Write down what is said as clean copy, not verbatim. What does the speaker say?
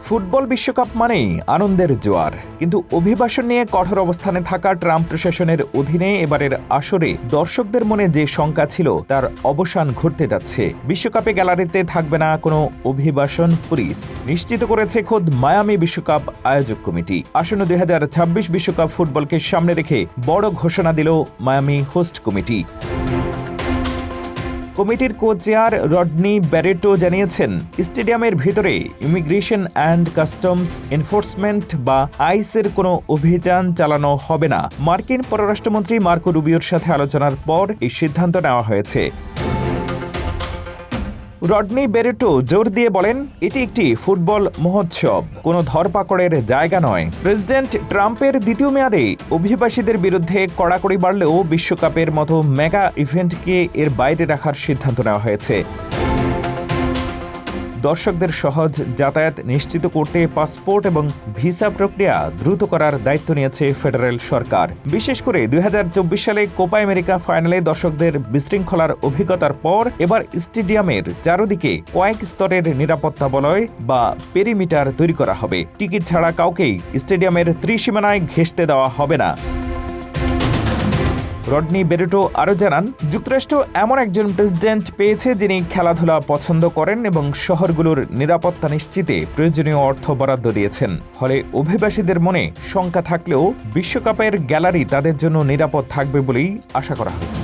Football বিশ্বকাপ মানেই আনন্দের জোয়ার, কিন্তু অভিবাসন নিয়ে কঠোর অবস্থানে থাকা ট্রাম্প প্রশাসনের অধীনে এবারের আসরে দর্শকদের মনে যে শঙ্কা ছিল তার অবসান ঘটতে যাচ্ছে। বিশ্বকাপে গ্যালারিতে থাকবে না কোনো অভিবাসন পুলিশ, নিশ্চিত করেছে খোদ মায়ামি বিশ্বকাপ আয়োজক কমিটি। আসন্ন 2026 বিশ্বকাপ ফুটবলকে সামনে রেখে বড় ঘোষণা দিল মায়ামি হোস্ট কমিটি। কমিটির কো-চেয়ার রডনি ব্যারেটো জানিয়েছেন, স্টেডিয়ামের ভিতরে ইমিগ্রেশন অ্যান্ড কাস্টমস এনফোর্সমেন্ট বা আইসের কোনো অভিযান চালানো হবে না। মার্কিন পররাষ্ট্রমন্ত্রী মার্কো রুবিওর সাথে আলোচনার পর এই সিদ্ধান্ত নেওয়া হয়েছে। রডনি ব্যারেটো জোর দিয়ে বলেন, এটি একটি ফুটবল মহোৎসব, কোনো ধরপাকড়ের জায়গা নয়। প্রেসিডেন্ট ট্রাম্পের দ্বিতীয় মেয়াদে অভিবাসীদের বিরুদ্ধে কড়াকড়ি বাড়লেও বিশ্বকাপের মতো মেগা ইভেন্টকে এর বাইরে রাখার সিদ্ধান্ত নেওয়া হয়েছে। দর্শকদের সহজ যাতায়াত নিশ্চিত করতে পাসপোর্ট এবং ভিসা প্রক্রিয়া দ্রুত করার দায়িত্ব নিয়েছে ফেডারেল সরকার। বিশেষ করে 2024 সালে কোপা আমেরিকা ফাইনালে দর্শকদের বিশৃঙ্খলার অভিজ্ঞতার পর এবার স্টেডিয়ামের চারদিকে কয়েক স্তরের নিরাপত্তা বলয় বা পেরিমিটার তৈরি করা হবে। টিকিট ছাড়া কাউকেই স্টেডিয়ামের ত্রিসীমানায় ঘেঁষতে দেওয়া হবে না। রডনি ব্যারেটো আরও জানান, যুক্তরাষ্ট্র এমন একজন প্রেসিডেন্ট পেয়েছে যিনি খেলাধুলা পছন্দ করেন এবং শহরগুলোর নিরাপত্তা নিশ্চিতে প্রয়োজনীয় অর্থ বরাদ্দ দিয়েছেন। ফলে অভিবাসীদের মনে শঙ্কা থাকলেও বিশ্বকাপের গ্যালারি তাদের জন্য নিরাপদ থাকবে বলেই আশা করা হচ্ছে।